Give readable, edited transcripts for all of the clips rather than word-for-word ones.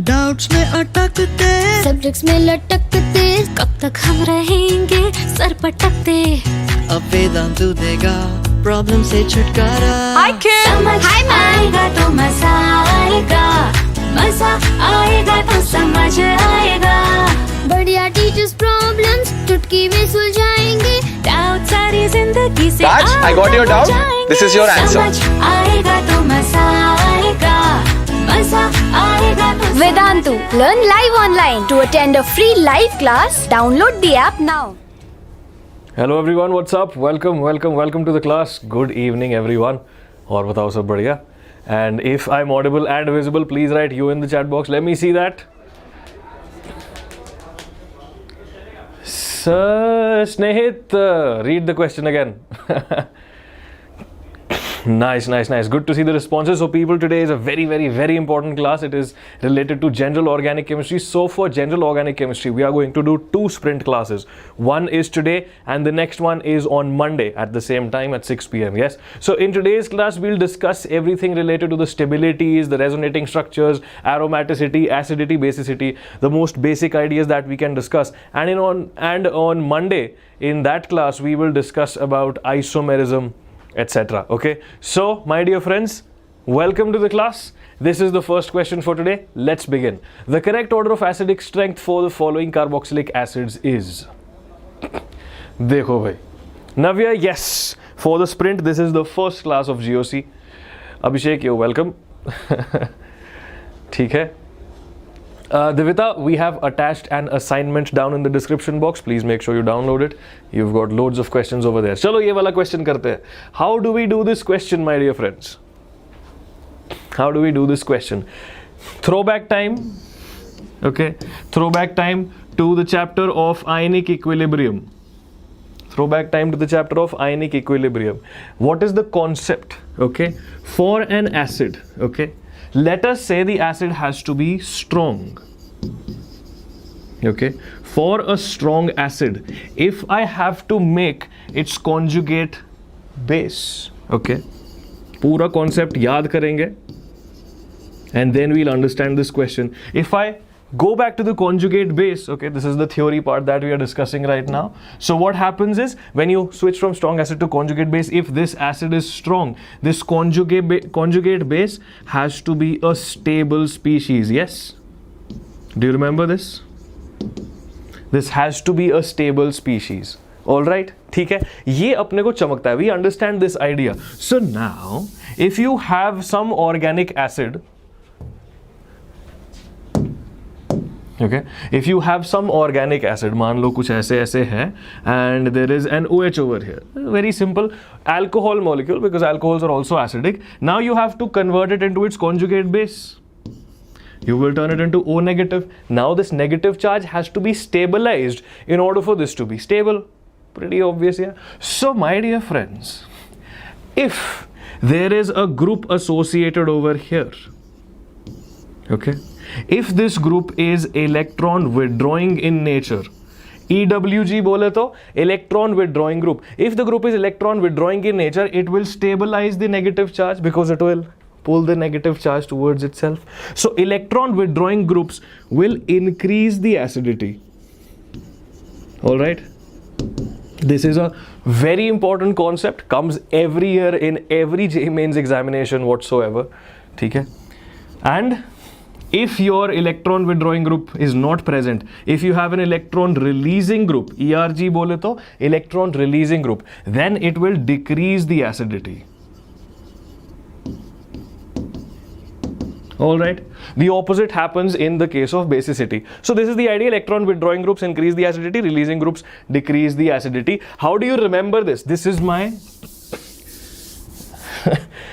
Doubts में अटकते, subjects में लटकते, कब तक हम रहेंगे सर पटकते। अब वेदांतु देगा प्रॉब्लम से छुटकारा। समझ आएगा तो मजा आएगा, मजा आएगा तो समझ आएगा। बढ़िया टीचर्स प्रॉब्लम्स चुटकी में सुलझाएंगे, डाउट सारी जिंदगी से Raj, I got your doubt. This is your answer. समझ आएगा तो मजा आएगा, मजा आएगा तो Vedantu. Learn live online. To attend a free live class, download the app now. Hello everyone, what's up? Welcome to the class. Good evening everyone. और बताओ सब बढ़िया? And if I'm audible and visible, please write you in the chat box. Let me see that. Sir Snehit, read the question again. Nice. Good to see the responses. So people, today is a very important class. It is related to general organic chemistry. So for general organic chemistry, we are going to do 2 sprint classes. One is today and the next one is on Monday at the same time at 6 p.m. Yes. So in today's class, we'll discuss everything related to the stabilities, the resonating structures, aromaticity, acidity, basicity, the most basic ideas that we can discuss. And on Monday, in that class, we will discuss about isomerism, etc. Okay, so my dear friends, welcome to the class. This is the first question for today. Let's begin. The correct order of acidic strength for the following carboxylic acids is, देखो भाई, Navya, yes, for the sprint this is the first class of GOC. Abhishek, you're welcome. ठीक है. Divita, we have attached an assignment down in the description box. Please make sure you download it. You've got loads of questions over there. चलो ये वाला question करते हैं. How do we do this question, my dear friends? How do we do this question? Throwback time. Okay. Throwback time to the chapter of ionic equilibrium. Throwback time to the chapter of ionic equilibrium. What is the concept? Okay. For an acid. Okay. Let us say the acid has to be strong. Okay, for a strong acid, if I have to make its conjugate base, okay, पूरा concept याद करेंगे and then we'll understand this question. If I go back to the conjugate base, okay, this is the theory part that we are discussing right now. So what happens is, when you switch from strong acid to conjugate base, if this acid is strong, this conjugate base has to be a stable species. Yes, do you remember this? This has to be a stable species. All right, ठीक है, ये अपने को चमकता है. We understand this idea. So now if you have some organic acid, okay, if you have some organic acid, मान लो कुछ ऐसे है, and there is an OH over here, very simple alcohol molecule, because alcohols are also acidic. Now you have to convert it into its conjugate base. You will turn it into O negative. Now this negative charge has to be stabilized in order for this to be stable. Pretty obvious, yeah? So my dear friends, if there is a group associated over here, okay, if this group is electron withdrawing in nature, EWG बोले तो electron withdrawing group. If the group is electron withdrawing in nature, it will stabilize the negative charge because it will pull the negative charge towards itself. So electron withdrawing groups will increase the acidity. All right. This is a very important concept. Comes every year in every JEE Mains examination whatsoever. ठीक है. And if your electron withdrawing group is not present, if you have an electron releasing group, ERG बोले तो electron releasing group, then it will decrease the acidity. All right. The opposite happens in the case of basicity. So this is the idea. Electron withdrawing groups increase the acidity, releasing groups decrease the acidity. How do you remember this? This is my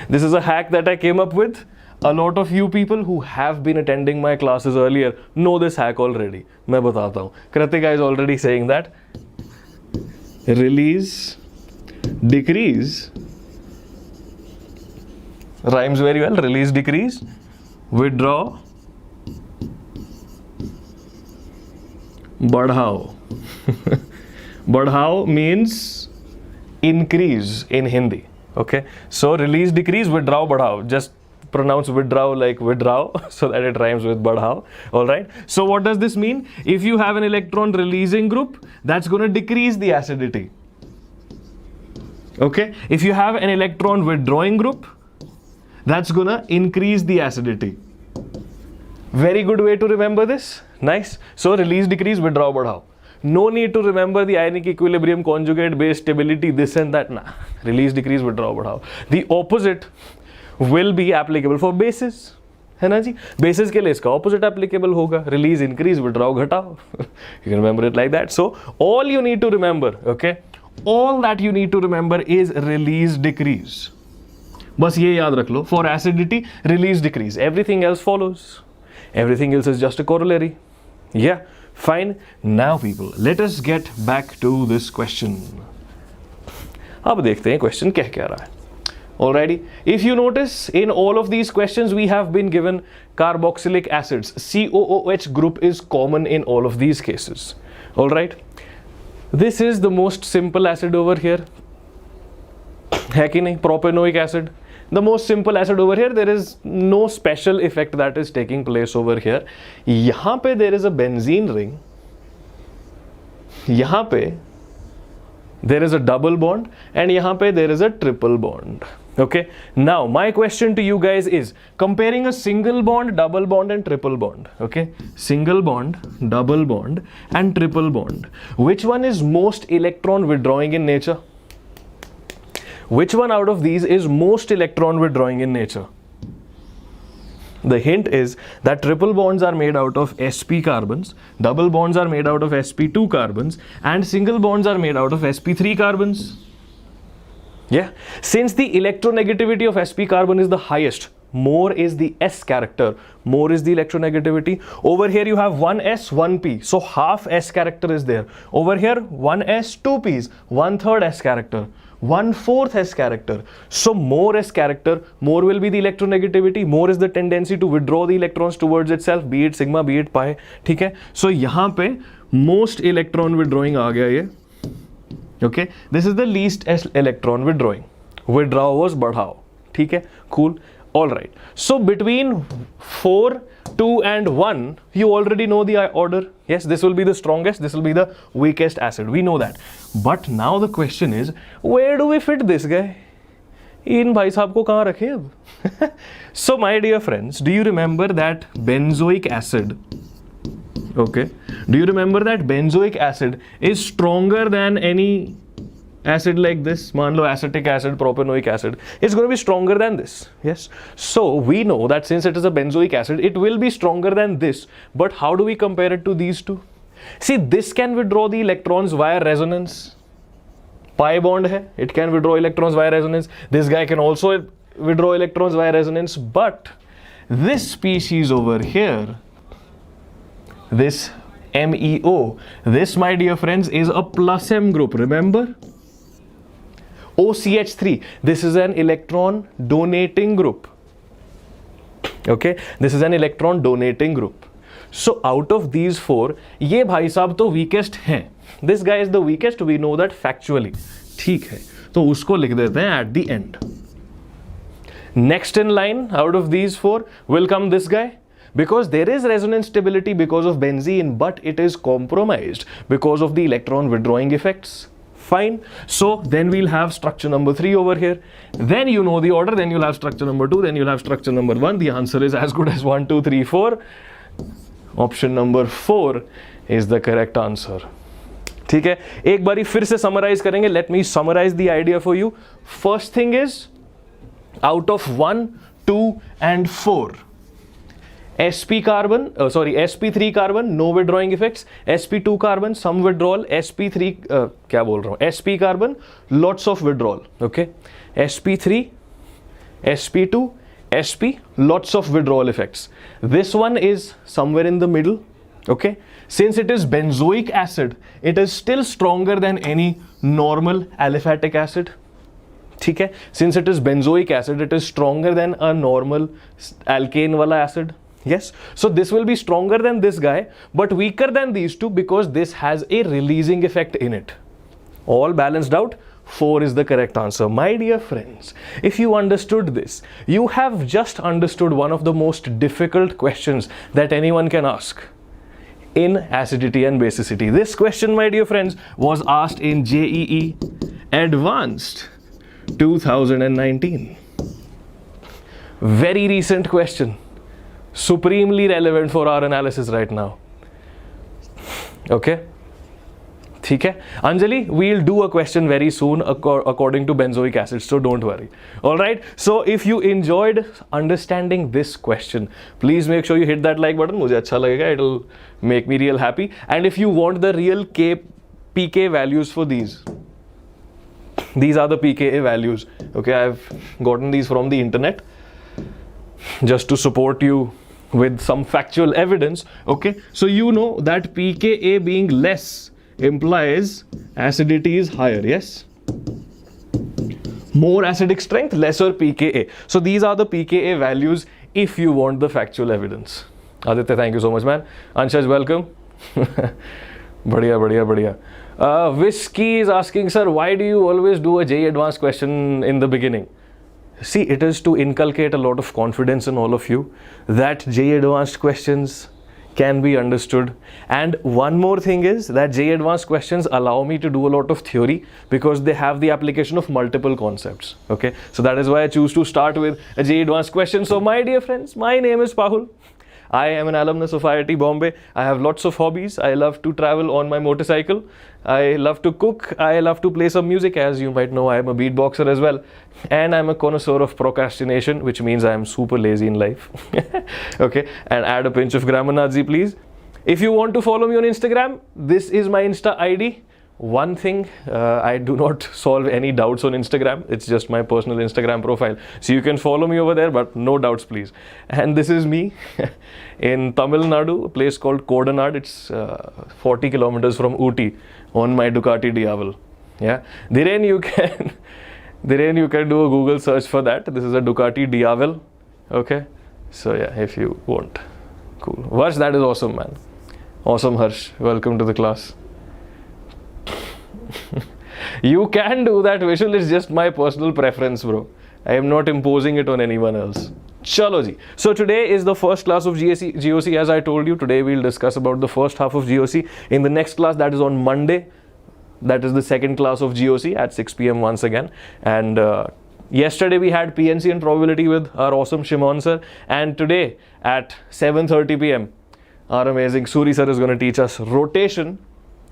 this is a hack that I came up with. A lot of you people who have been attending my classes earlier know this hack already. मैं बताता हूँ. Kritika is already saying that. Release, decrease. Rhymes very well. Release, decrease. Withdraw, बढ़ाओ. बढ़ाओ means increase in Hindi. Okay, so release, decrease, withdraw, बढ़ाओ. Just pronounce withdraw like withdraw so that it rhymes with badhao. All right. So what does this mean? If you have an electron releasing group, that's going to decrease the acidity. Okay. If you have an electron withdrawing group, that's going to increase the acidity. Very good way to remember this. Nice. So release, decrease, withdraw, badhao. No need to remember the ionic equilibrium, conjugate, base, stability, this and that. Nah. Release, decrease, withdraw, badhao. The opposite will be applicable for bases. है ना जी? Bases के लिए इसका opposite applicable होगा. Release, increase, withdraw, घटाओ. You can remember it like that. So all you need to remember, okay? All that you need to remember is release, decrease. बस ये याद रख लो. For acidity, release, decrease. Everything else follows. Everything else is just a corollary. Yeah. Fine. Now people, let us get back to this question. अब देखते हैं question कह क्या रहा है. Alrighty. If you notice, in all of these questions we have been given carboxylic acids. COOH group is common in all of these cases. Alright. This is the most simple acid over here. है कि नहीं? Propanoic acid. The most simple acid over here, there is no special effect that is taking place over here. यहाँ पे there is a benzene ring. यहाँ पे there is a double bond and यहाँ पे there is a triple bond. Okay. Now my question to you guys is comparing a single bond, double bond and triple bond. Okay. Single bond, double bond and triple bond. Which one is most electron withdrawing in nature? Which one out of these is most electron withdrawing in nature? The hint is that triple bonds are made out of sp carbons, double bonds are made out of sp2 carbons, and single bonds are made out of sp3 carbons. Yeah. Since the electronegativity of sp carbon is the highest, more is the s character, more is the electronegativity. Over here you have one s, one p, so half s character is there. Over here one s, two p's, 1/3 s character. 1/4 S character. So more S character, more will be the electronegativity, more is the tendency to withdraw the electrons towards itself, be it sigma, be it pi. ठीक है? So यहाँ पे most electron withdrawing आ गया ये. Okay? This is the least S electron withdrawing. Withdraw was बढ़ाओ. ठीक है? Cool. All right. So between 4, 2 and 1, you already know the order. Yes, this will be the strongest, this will be the weakest acid. We know that. But now the question is, where do we fit this guy? इन भाई साहब को कहाँ रखें अब? So my dear friends, do you remember that benzoic acid? Okay. Do you remember that benzoic acid is stronger than any acid like this? मान लो acetic acid, propanoic acid. It's going to be stronger than this. Yes. So we know that since it is a benzoic acid, it will be stronger than this. But how do we compare it to these two? See, this can withdraw the electrons via resonance. Pi bond hai, it can withdraw electrons via resonance. This guy can also withdraw electrons via resonance. But this species over here, this MEO, this my dear friends is a plus M group. Remember? OCH3, this is an electron donating group. Okay, this is an electron donating group. So out of these four, ये भाई साहब तो weakest हैं. This guy is the weakest, we know that factually. ठीक है, तो उसको लिख देते हैं at the end. Next in line out of these four will come this guy. Because there is resonance stability because of benzene, but it is compromised because of the electron withdrawing effects. Fine. So then we'll have structure number 3 over here. Then you know the order. Then you'll have structure number 2. Then you'll have structure number 1. The answer is as good as 1, 2, 3, 4. Option number 4 is the correct answer. ठीक है, एक बारी फिर से summarize करेंगे. Let me summarize the idea for you. First thing is, out of 1, 2 and 4, sp carbon, sp3 carbon, no withdrawing effects. sp2 carbon, some withdrawal. sp3 क्या बोल रहा हूँ, sp carbon, lots of withdrawal. Okay, sp3, sp2, sp, lots of withdrawal effects. This one is somewhere in the middle. Okay, since it is benzoic acid, it is still stronger than any normal aliphatic acid. ठीक है, since it is benzoic acid, it is stronger than a normal alkane wala acid. Yes, so this will be stronger than this guy, but weaker than these two because this has a releasing effect in it. All balanced out, 4 is the correct answer. My dear friends, if you understood this, you have just understood one of the most difficult questions that anyone can ask in acidity and basicity. This question, my dear friends, was asked in JEE Advanced 2019. Very recent question, supremely relevant for our analysis right now. Okay? ठीक है Anjali, we'll do a question very soon according to benzoic acid, so don't worry. All right, so if you enjoyed understanding this question, please make sure you hit that like button. मुझे अच्छा लगेगा, it'll make me real happy. And if you want the real pK values for these are the pKa values. Okay, I've gotten these from the internet just to support you with some factual evidence. Okay, so you know that pKa being less implies acidity is higher, yes? More acidic strength, lesser pKa. So these are the pKa values if you want the factual evidence. Aditya, thank you so much, man. Anshaj, welcome. Badhiya. Whiskey is asking, sir, why do you always do a JEE Advanced question in the beginning? See, it is to inculcate a lot of confidence in all of you that JEE Advanced questions can be understood. And one more thing is that JEE Advanced questions allow me to do a lot of theory because they have the application of multiple concepts. Okay, so that is why I choose to start with a JEE Advanced question. So my dear friends, my name is Pahul. I am an alumnus of IIT Bombay. I have lots of hobbies. I love to travel on my motorcycle. I love to cook. I love to play some music. As you might know, I am a beatboxer as well. And I'm a connoisseur of procrastination, which means I am super lazy in life. Okay, and add a pinch of grammar Nazi, please. If you want to follow me on Instagram, this is my Insta ID. One thing, I do not solve any doubts on Instagram. It's just my personal Instagram profile. So you can follow me over there, but no doubts, please. And this is me in Tamil Nadu, a place called Kodanad. It's 40 kilometers from Ooty on my Ducati Diavel. Yeah. Dhiren, you can do a Google search for that. This is a Ducati Diavel. Okay. So yeah, if you want. Cool. Varsh, that is awesome, man. Awesome, Harsh. Welcome to the class. You can do that visual, it's just my personal preference, bro. I am not imposing it on anyone else. Chalo ji. So today is the first class of GOC, as I told you. Today we'll discuss about the first half of GOC. In the next class, that is on Monday, that is the second class of GOC at 6 p.m. once again. And yesterday we had PNC and probability with our awesome Shimon sir. And today at 7:30 p.m. our amazing Suri sir is going to teach us rotation.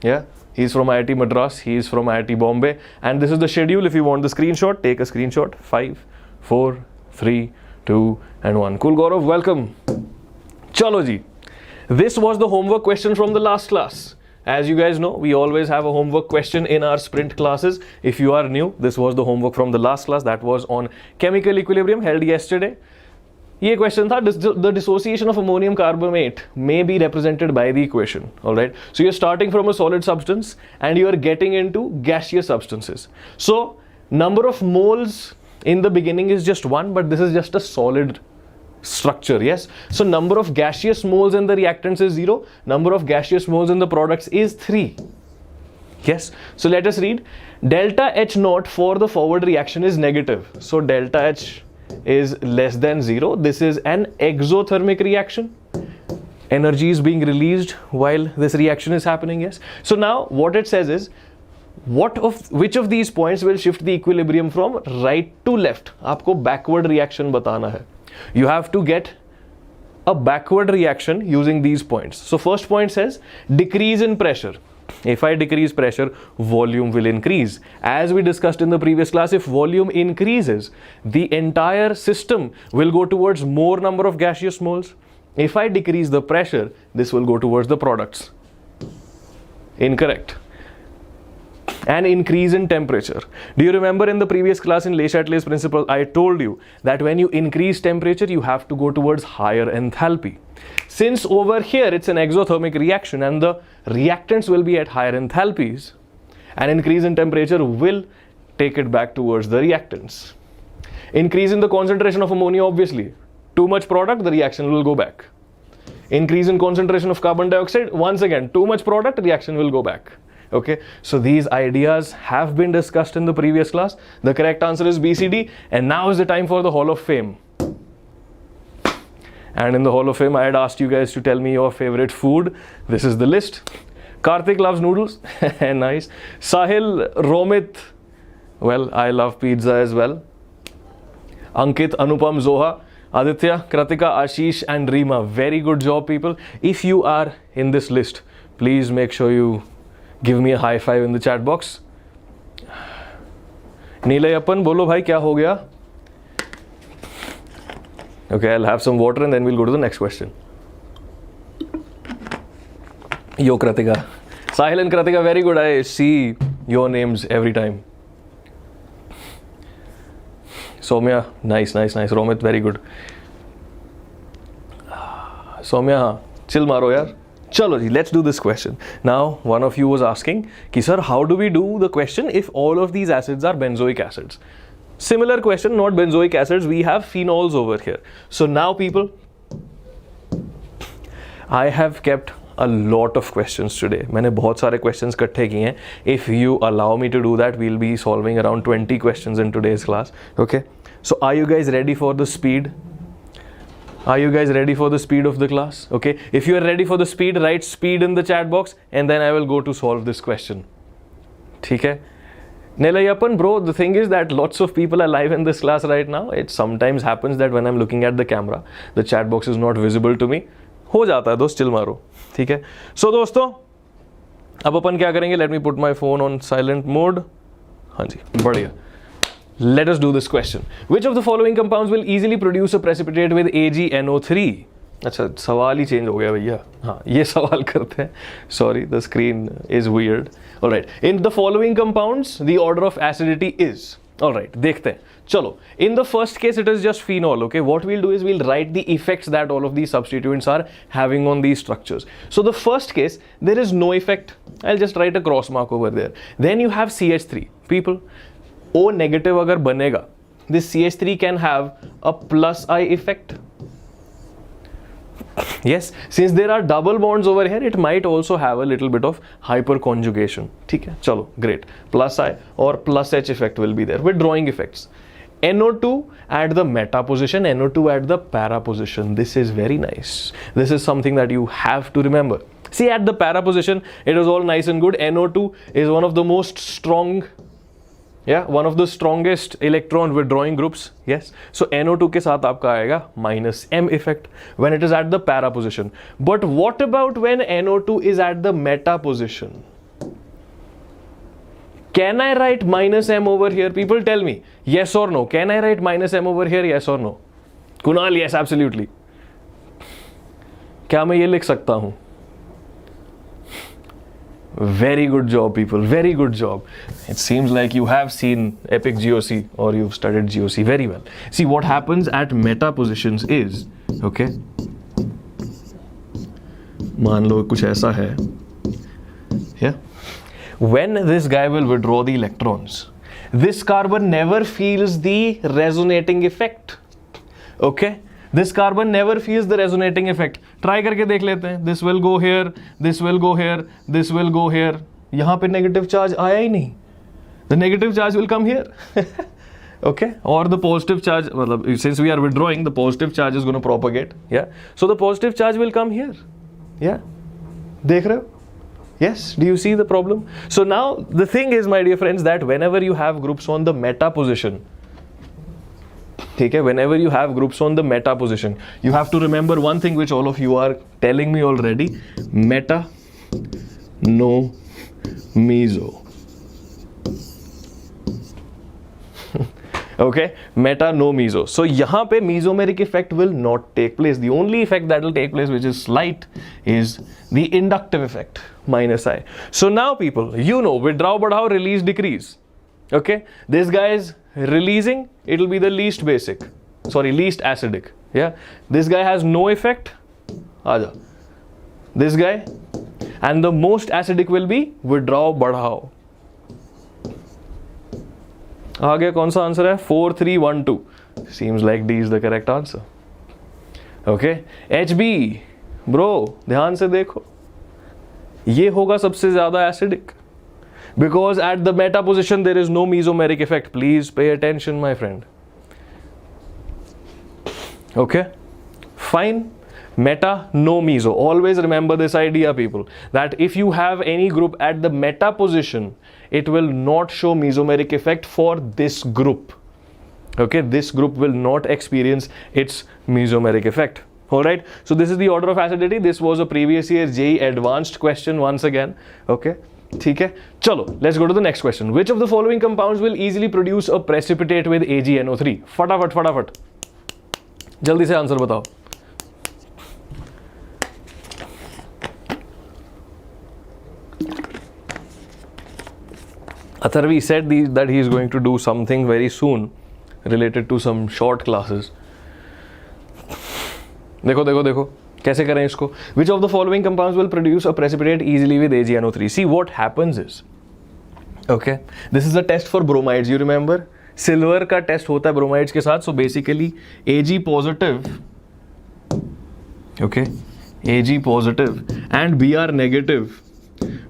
Yeah. He's from IIT Madras, he's from IIT Bombay, and this is the schedule. If you want the screenshot, take a screenshot. 5, 4, 3, 2, and 1. Cool, Gaurav, welcome. Chalo ji. This was the homework question from the last class. As you guys know, we always have a homework question in our sprint classes. If you are new, this was the homework from the last class. That was on chemical equilibrium held yesterday. ये question था, the dissociation of ammonium carbonate may be represented by the equation. Alright, so you're starting from a solid substance and you're getting into gaseous substances. So number of moles in the beginning is just 1, but this is just a solid structure. Yes, so number of gaseous moles in the reactants is 0, number of gaseous moles in the products is 3. Yes, so let us read. Delta H naught for the forward reaction is negative, so delta H is less than 0. This is an exothermic reaction. Energy is being released while this reaction is happening. Yes, so now what it says is which of these points will shift the equilibrium from right to left. आपको backward reaction बताना है. You have to get a backward reaction using these points. So first point says decrease in pressure. If I decrease pressure, volume will increase. As we discussed in the previous class, if volume increases, the entire system will go towards more number of gaseous moles. If I decrease the pressure, this will go towards the products. Incorrect. An increase in temperature. Do you remember in the previous class in Le Chatelier's principle, I told you that when you increase temperature, you have to go towards higher enthalpy. Since over here it's an exothermic reaction and the reactants will be at higher enthalpies, an increase in temperature will take it back towards the reactants. Increase in the concentration of ammonia, obviously. Too much product, the reaction will go back. Increase in concentration of carbon dioxide, once again, too much product, reaction will go back. Okay, so these ideas have been discussed in the previous class. The correct answer is BCD, and now is the time for the Hall of Fame. And in the Hall of Fame, I had asked you guys to tell me your favorite food. This is the list. Karthik loves noodles. Nice. Sahil, Romit, well, I love pizza as well. Ankit, Anupam, Zoha, Aditya, Kratika, Ashish and Reema. Very good job, people. If you are in this list, please make sure you give me a high five in the chat box. Neelayappan, bolo bhai, kya ho gaya? Okay, I'll have some water and then we'll go to the next question. Yo, Kratika. Sahil and Kratika, very good. I see your names every time. Soumya, nice. Romit, very good. Soumya, chill maro yaar. Chalo ji, let's do this question. Now, one of you was asking, ki sir, how do we do the question if all of these acids are benzoic acids? Similar question, not benzoic acids, we have phenols over here. So now people, I have kept a lot of questions today. मैंने बहुत सारे questions इकट्ठे किए हैं. If you allow me to do that, we'll be solving around 20 questions in today's class. Okay. So are you guys ready for the speed? Are you guys ready for the speed of the class? Okay. If you are ready for the speed, write speed in the chat box and then I will go to solve this question. ठीक है? Neelayappan, bro, the thing is that lots of people are live in this class right now. It sometimes happens that when I'm looking at the camera, the chat box is not visible to me. हो जाता है दोस्त, chill मारो. ठीक है. So दोस्तों, अब अपन क्या करेंगे? Let me put my phone on silent mode. हाँ जी, बढ़िया. Let us do this question. Which of the following compounds will easily produce a precipitate with AgNO3? अच्छा, सवाल ही चेंज हो गया भैया. हाँ, ये सवाल करते हैं. Sorry, the screen is weird. All right. In the following compounds, the order of acidity is. All right, देखते हैं. चलो, in the first case, it is just phenol. Okay, what we'll do is we'll write the effects that all of these substituents are having on these structures. So the first case, there is no effect. I'll just write a cross mark over there. Then you have CH3. People, O negative agar banega, this CH3 can have a plus I effect. Yes, since there are double bonds over here, it might also have a little bit of hyperconjugation. ठीक है, चलो, great. Plus I or plus H effect will be there. Withdrawing effects. NO2 at the meta position, NO2 at the para position. This is very nice. This is something that you have to remember. See, at the para position, it is all nice and good. NO2 is one of the most strong, one of the strongest electron withdrawing groups. Yes. So NO2 के साथ आपका आएगा minus M effect when it is at the para position. But what about when NO2 is at the meta position? Can I write minus M over here? People tell me, yes or no. Can I write minus M over here? Yes or no? Kunal, yes, absolutely. क्या मैं ये लिख सकता हूँ? Very good job, people. Very good job. It seems like you have seen Epic GOC or you've studied GOC very well. See, what happens at meta positions is, okay, मान लो कुछ ऐसा है, yeah. When this guy will withdraw the electrons, this carbon never feels the resonating effect. Okay. This carbon never feels the resonating effect. Try करके देख लेते हैं. This will go here, this will go here, this will go here. यहाँ पे negative charge आया ही नहीं. The negative charge will come here. Okay? Or the positive charge, मतलब since we are withdrawing, the positive charge is going to propagate. Yeah? So the positive charge will come here. Yeah? देख रहे हो? Yes? Do you see the problem? So now the thing is, my dear friends, that whenever you have groups on the meta position, okay, whenever you have groups on the meta position, you have to remember one thing which all of you are telling me already. Meta, no, meso. Okay, meta, no, meso. So यहाँ पे mesomeric effect will not take place. The only effect that will take place, which is slight, is the inductive effect, minus I. So now people, you know, withdraw, badhao, release, decrease. Okay, this guy is releasing, it will be the least basic, least acidic. Yeah, this guy has no effect. Aaja. This guy, and the most acidic will be withdraw, badhao. आगे कौन सा answer है? 4, 3, 1, 2. Seems like D is the correct answer. Okay, HB, bro, ध्यान से देखो, ये होगा सबसे ज्यादा acidic. because at the meta position there is no mesomeric effect. Please pay attention, my friend. Okay, fine. Meta, no meso. Always remember this idea, people, that if you have any group at the meta position, it will not show mesomeric effect for this group. Okay, this group will not experience its mesomeric effect. Alright, so this is the order of acidity. This was a previous year JEE advanced question once again. Okay, ठीक है, चलो, let's go to the next question. Which of the following compounds will easily produce a precipitate with AgNO3? फटाफट फटाफट जल्दी से answer बताओ. Atharvi said that he is going to do something very soon related to some short classes. देखो देखो देखो कैसे करें इसको. Which of the following compounds will produce a precipitate easily with AgNO3? See, what happens is, okay, this is a test for bromides. You remember? Silver का test होता है bromides के साथ. So basically, Ag positive, okay, Ag positive and Br negative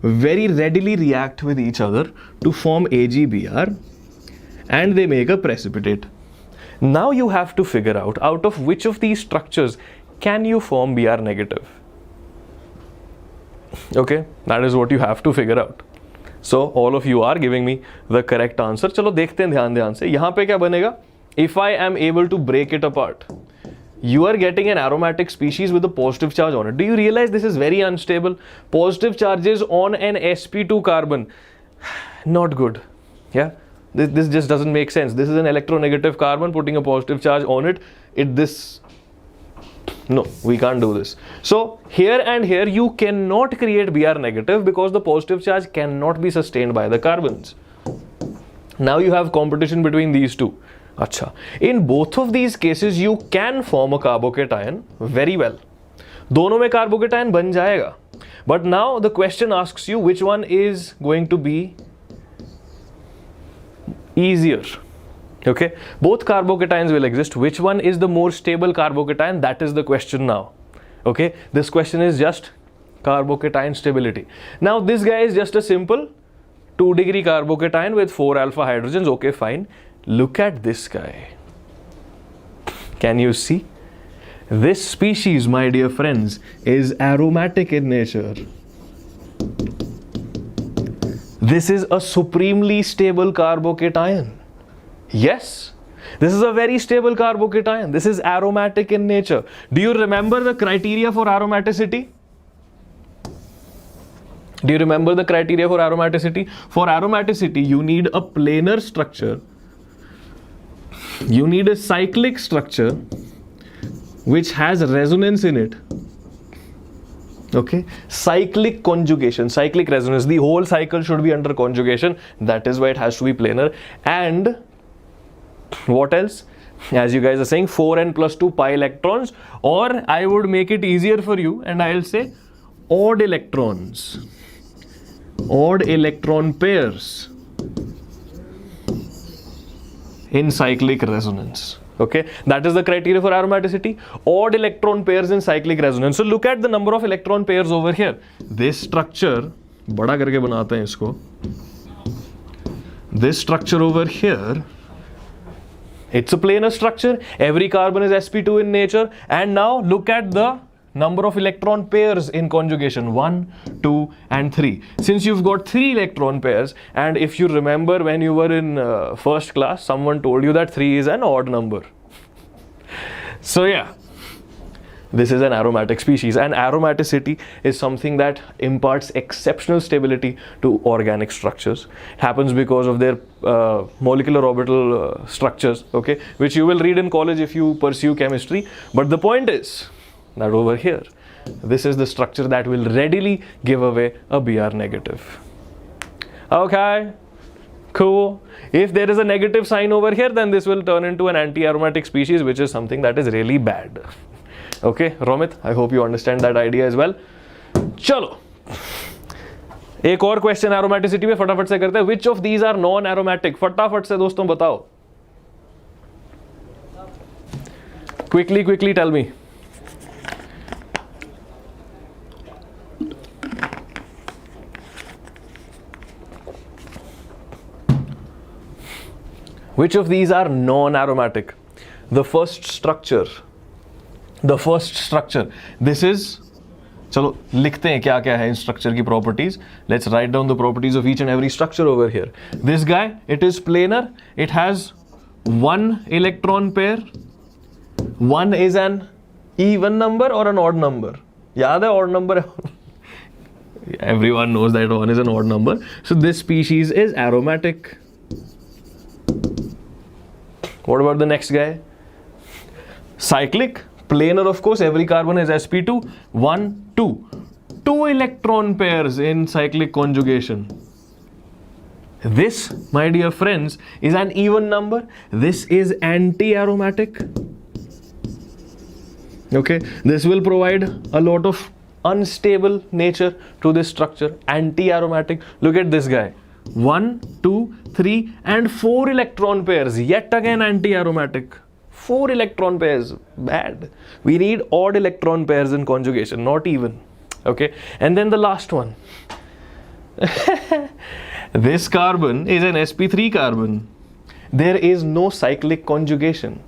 very readily react with each other to form AgBr, and they make a precipitate. Now you have to figure out of which of these structures can you form Br negative. Okay, that is what you have to figure out. So all of you are giving me the correct answer. चलो देखते हैं ध्यान से. यहाँ पे क्या बनेगा? If I am able to break it apart, you are getting an aromatic species with a positive charge on it. Do you realize this is very unstable? Positive charges on an sp2 carbon, not good. Yeah, this just doesn't make sense. This is an electronegative carbon putting a positive charge on it. No, we can't do this. So here and here you cannot create Br negative because the positive charge cannot be sustained by the carbons. Now you have competition between these two. अच्छा, in both of these cases you can form a carbocation very well. दोनों में carbocation बन जाएगा. But now the question asks you which one is going to be easier. Okay, both carbocations will exist. Which one is the more stable carbocation? That is the question now. Okay, this question is just carbocation stability. Now this guy is just a simple 2-degree carbocation with 4 alpha hydrogens. Okay, fine. Look at this guy. Can you see? This species, my dear friends, is aromatic in nature. This is a supremely stable carbocation. Yes, this is a very stable carbocation. This is aromatic in nature. Do you remember the criteria for aromaticity? Do you remember the criteria for aromaticity? For aromaticity, you need a planar structure. You need a cyclic structure which has resonance in it. Okay, cyclic conjugation, cyclic resonance. The whole cycle should be under conjugation. That is why it has to be planar. And what else? As you guys are saying, 4n plus 2 pi electrons, or I would make it easier for you and I'll say odd electrons, odd electron pairs in cyclic resonance. Okay, that is the criteria for aromaticity. Odd electron pairs in cyclic resonance. So look at the number of electron pairs over here. This structure, बड़ा करके बनाते हैं इसको. This structure over here, it's a planar structure. Every carbon is sp2 in nature. And now look at the number of electron pairs in conjugation, 1, 2 and 3. Since you've got 3 electron pairs, and if you remember when you were in first class, someone told you that 3 is an odd number. So yeah, this is an aromatic species, and aromaticity is something that imparts exceptional stability to organic structures. It happens because of their molecular orbital structures, okay, which you will read in college if you pursue chemistry. But the point is that over here, this is the structure that will readily give away a Br negative. Okay, cool. If there is a negative sign over here, then this will turn into an anti-aromatic species, which is something that is really bad. Okay, Romit, I hope you understand that idea as well. चलो, एक और question aromaticity में फटाफट से करते हैं. Which of these are non-aromatic? फटाफट से दोस्तों बताओ. Quickly tell me. Which of these are non-aromatic? The first structure. This is, चलो लिखते हैं क्या क्या है इन स्ट्रक्चर की properties. Let's write down the properties of each and every structure over here. This guy, it is planar, it has one electron pair. One is an even number or an odd number? याद है odd number? Everyone knows that one is an odd number. So this species is aromatic. What about the next guy? Cyclic, planar, of course, every carbon is sp2. 1, 2. 2 electron pairs in cyclic conjugation. This, my dear friends, is an even number. This is anti-aromatic. Okay, this will provide a lot of unstable nature to this structure. Anti-aromatic. Look at this guy. 1, 2, 3 and 4 electron pairs. Yet again anti-aromatic. 4 electron pairs. Bad. We need odd electron pairs in conjugation, not even. Okay, and then the last one. This carbon is an sp3 carbon. There is no cyclic conjugation.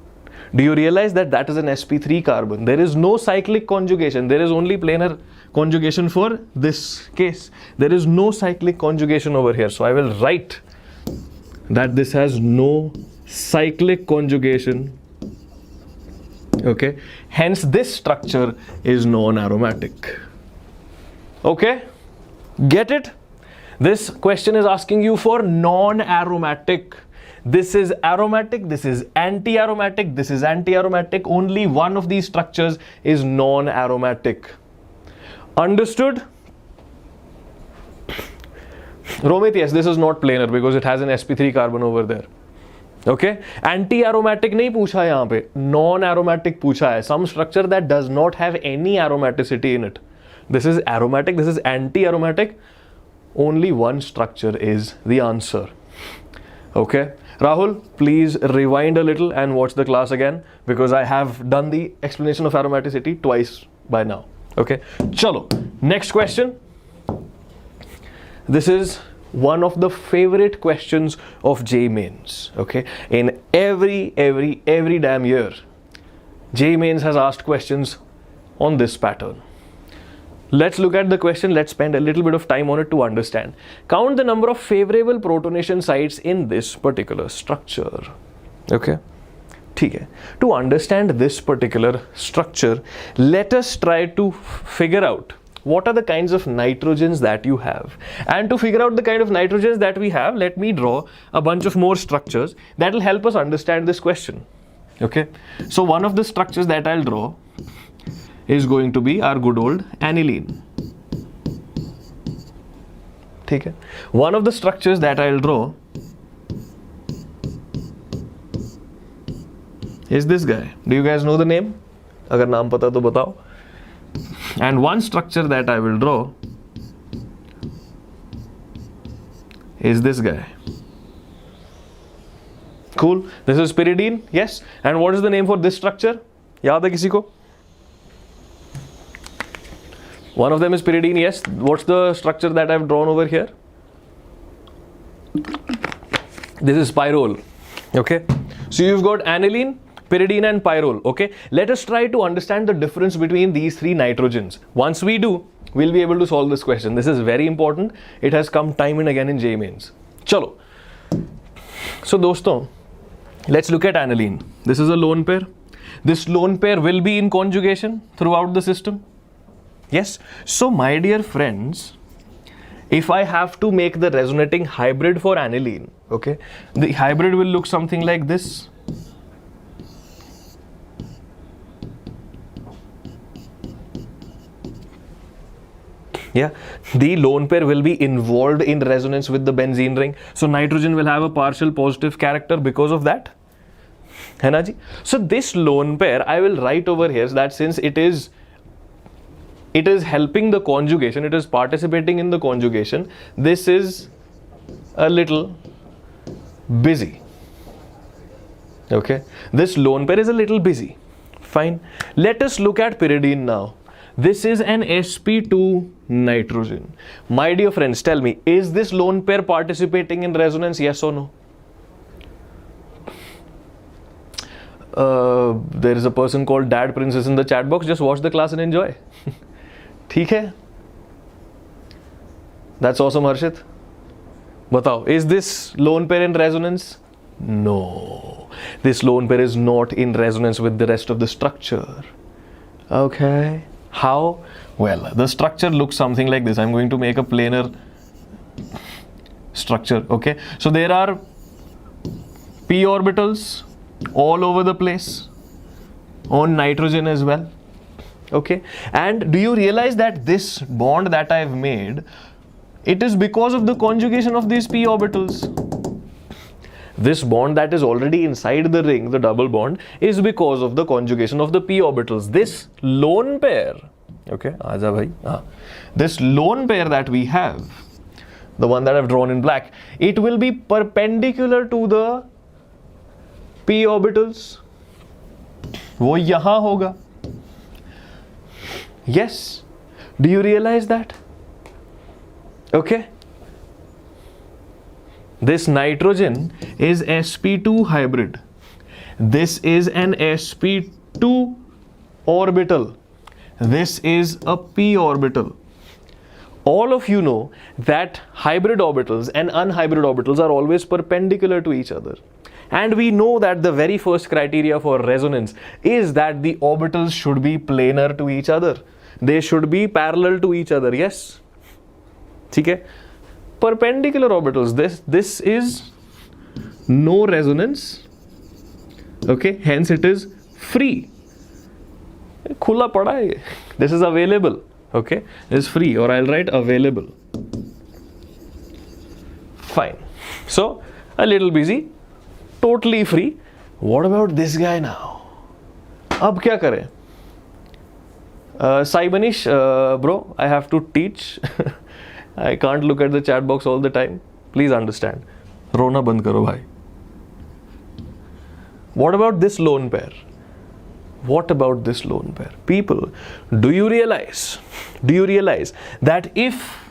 Do you realize that that is an sp3 carbon? There is no cyclic conjugation. There is only planar conjugation for this case. There is no cyclic conjugation over here. So I will write that this has no cyclic conjugation. Okay. Hence this structure is non-aromatic. Okay. Get it? This question is asking you for non-aromatic. This is aromatic, this is anti-aromatic, this is anti-aromatic. Only one of these structures is non-aromatic. Understood? Romit, yes, this is not planar because it has an sp3 carbon over there. Okay? Anti-aromatic नहीं पूछा है यहाँ पे, non-aromatic पूछा है. Some structure that does not have any aromaticity in it. This is aromatic, this is anti-aromatic. Only one structure is the answer. Okay, Rahul, please rewind a little and watch the class again because I have done the explanation of aromaticity twice by now. Okay, chalo, next question. This is one of the favorite questions of JEE Mains. Okay, in every damn year, JEE Mains has asked questions on this pattern. Let's look at the question. Let's spend a little bit of time on it to understand. Count the number of favorable protonation sites in this particular structure. Okay. ठीक है. To understand this particular structure, let us try to figure out what are the kinds of nitrogens that you have. And to figure out the kind of nitrogens that we have, let me draw a bunch of more structures that will help us understand this question. Okay. So one of the structures that I'll draw is going to be our good old aniline. ठीक है. One of the structures that I'll draw is this guy. Do you guys know the name? अगर नाम पता तो बताओ. And one structure that I will draw is this guy. Cool. This is pyridine. Yes. And what is the name for this structure? याद है किसी को? One of them is pyridine, yes. What's the structure that I've drawn over here? This is pyrrole. Okay. So you've got aniline, pyridine and pyrrole. Okay. Let us try to understand the difference between these three nitrogens. Once we do, we'll be able to solve this question. This is very important. It has come time and again in JEE Mains. Chalo. So doston, let's look at aniline. This is a lone pair. This lone pair will be in conjugation throughout the system. Yes. So my dear friends, if I have to make the resonating hybrid for aniline, okay, the hybrid will look something like this. Yeah, the lone pair will be involved in resonance with the benzene ring. So nitrogen will have a partial positive character because of that. है ना जी? So this lone pair I will write over here that since it is helping the conjugation, it is participating in the conjugation, this is a little busy. Okay, this lone pair is a little busy. Fine. Let us look at pyridine now. This is an sp2 nitrogen. My dear friends, tell me, is this lone pair participating in resonance? Yes or no? there is a person called Dad Princess in the chat box. Just watch the class and enjoy. ठीक है? That's awesome, Harshit. बताओ, is this lone pair in resonance? No. This lone pair is not in resonance with the rest of the structure. Okay. How? Well, the structure looks something like this. I'm going to make a planar structure. Okay. So there are p orbitals all over the place on nitrogen as well. Okay. And do you realize that this bond that I've made, it is because of the conjugation of these p orbitals. This bond that is already inside the ring, the double bond, is because of the conjugation of the p orbitals. This lone pair, okay, aaja bhai, this lone pair that we have, the one that I've drawn in black, it will be perpendicular to the p orbitals. वो यहाँ होगा. Yes. Do you realize that? Okay. This nitrogen is sp2 hybrid. This is an sp2 orbital. This is a p orbital. All of you know that hybrid orbitals and unhybrid orbitals are always perpendicular to each other. And we know that the very first criteria for resonance is that the orbitals should be planar to each other. They should be parallel to each other. Yes? ठीक है? Perpendicular orbitals. This is no resonance. Okay? Hence it is free. खुला पड़ा है. This is available. Okay? This is free, or I'll write available. Fine. So a little busy. Totally free. What about this guy now? अब क्या करें? Saibanish, bro, I have to teach. I can't look at the chat box all the time. Please understand. रोना बंद करो भाई. What about this lone pair? What about this lone pair? People, do you realize that if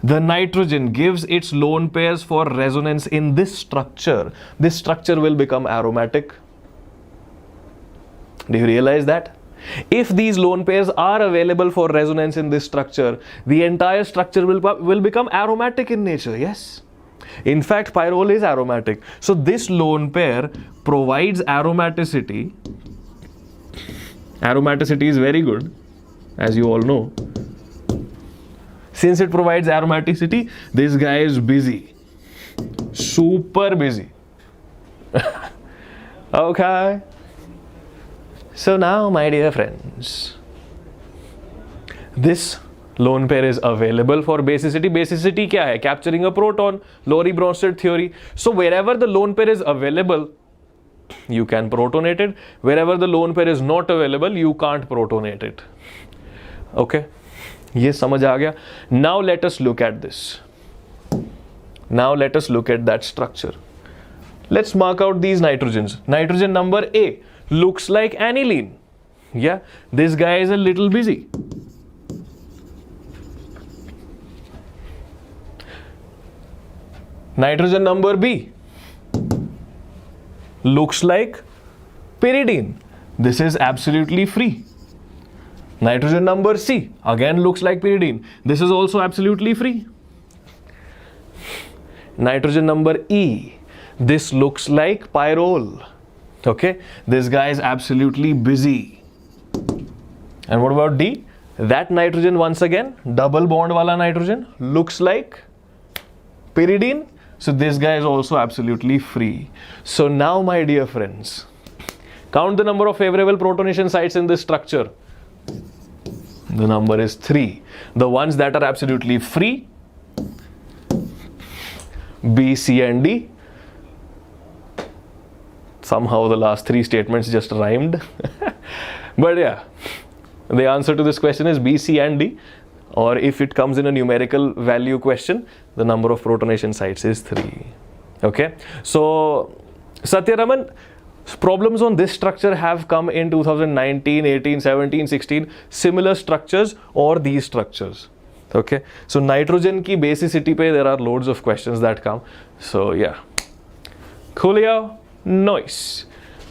the nitrogen gives its lone pairs for resonance in this structure will become aromatic? Do you realize that? If these lone pairs are available for resonance in this structure, the entire structure will become aromatic in nature. Yes. In fact, pyrrole is aromatic. So this lone pair provides aromaticity. Aromaticity is very good, as you all know. Since it provides aromaticity, this guy is busy. Super busy. Okay. So now, my dear friends, this lone pair is available for basicity. Basicity क्या है? Capturing a proton. Lowry-Bronsted theory. So wherever the lone pair is available, you can protonate it. Wherever the lone pair is not available, you can't protonate it. Okay? ये समझ आ गया. Now let us look at this. Now let us look at that structure. Let's mark out these nitrogens. Nitrogen number A looks like aniline. Yeah, this guy is a little busy. Nitrogen number B looks like pyridine. This is absolutely free. Nitrogen number C again looks like pyridine. This is also absolutely free. Nitrogen number E, this looks like pyrrole. Okay, this guy is absolutely busy. And what about D? That nitrogen, once again, double bond wala nitrogen, looks like pyridine. So this guy is also absolutely free. So now, my dear friends, count the number of favorable protonation sites in this structure. The number is 3. The ones that are absolutely free, B, C and D. Somehow the last 3 statements just rhymed. But yeah, the answer to this question is B, C and D. Or if it comes in a numerical value question, the number of protonation sites is 3. Okay. So Satyaraman, problems on this structure have come in 2019, 18, 17, 16. Similar structures or these structures. Okay. So nitrogen ki basicity pe there are loads of questions that come. So yeah. Coolio. Nice.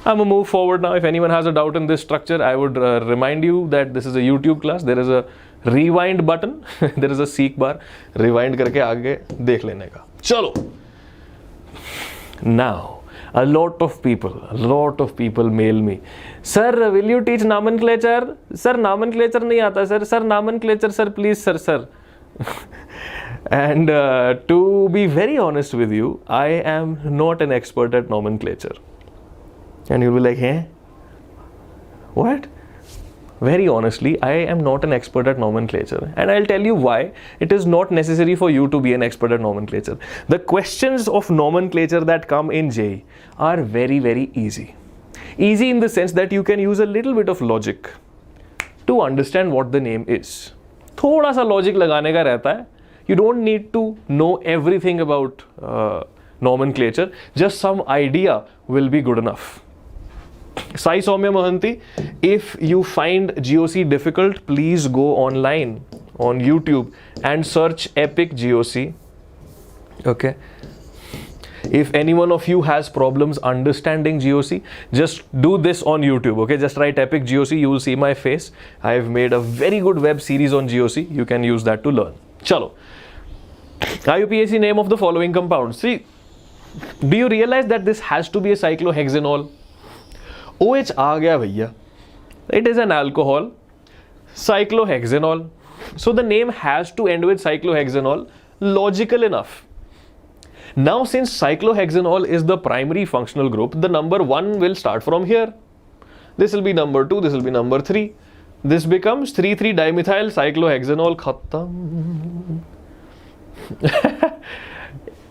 I'm gonna move forward now. If anyone has a doubt in this structure, I would remind you that this is a YouTube class. There is a rewind button. There is a seek bar. Rewind करके आगे देख लेने का. चलो. Now, a lot of people mail me. Sir, will you teach nomenclature? Sir, nomenclature नहीं आता sir. Sir, nomenclature sir, please sir. And to be very honest with you, I am not an expert at nomenclature. And you'll be like, hey, what? Very honestly, I am not an expert at nomenclature. And I'll tell you why. It is not necessary for you to be an expert at nomenclature. The questions of nomenclature that come in JEE are very, very easy. Easy in the sense that you can use a little bit of logic to understand what the name is. थोड़ा सा logic लगाने का रहता है. You don't need to know everything about nomenclature. Just some idea will be good enough. Sai Soumya Mohanty, if you find GOC difficult, please go online on YouTube and search Epic GOC. Okay. If any one of you has problems understanding GOC, just do this on YouTube. Okay, just write Epic GOC. You will see my face. I have made a very good web series on GOC. You can use that to learn. Chalo. IUPAC name of the following compound. See, do you realize that this has to be a cyclohexanol? OH आ गया भैया. It is an alcohol. Cyclohexanol. So the name has to end with cyclohexanol. Logical enough. Now since cyclohexanol is the primary functional group, the number 1 will start from here. This will be number 2, this will be number 3. This becomes 3,3-dimethyl cyclohexanol. Khatam.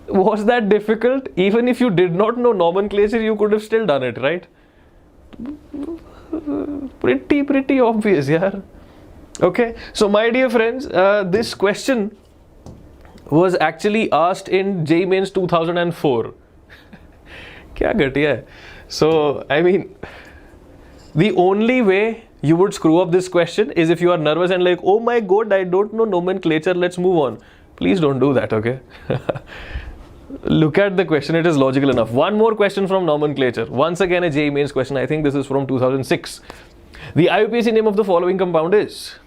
Was that difficult? Even if you did not know nomenclature, you could have still done it, right? Pretty obvious, yeah. Okay, so my dear friends, this question was actually asked in JEE Mains 2004. Kya ghatiya hai? So, I mean, the only way you would screw up this question is if you are nervous and like, oh my god, I don't know nomenclature, let's move on. Please don't do that, okay? Look at the question, it is logical enough. One more question from nomenclature. Once again a JEE Mains question, I think this is from 2006. The IUPAC name of the following compound is?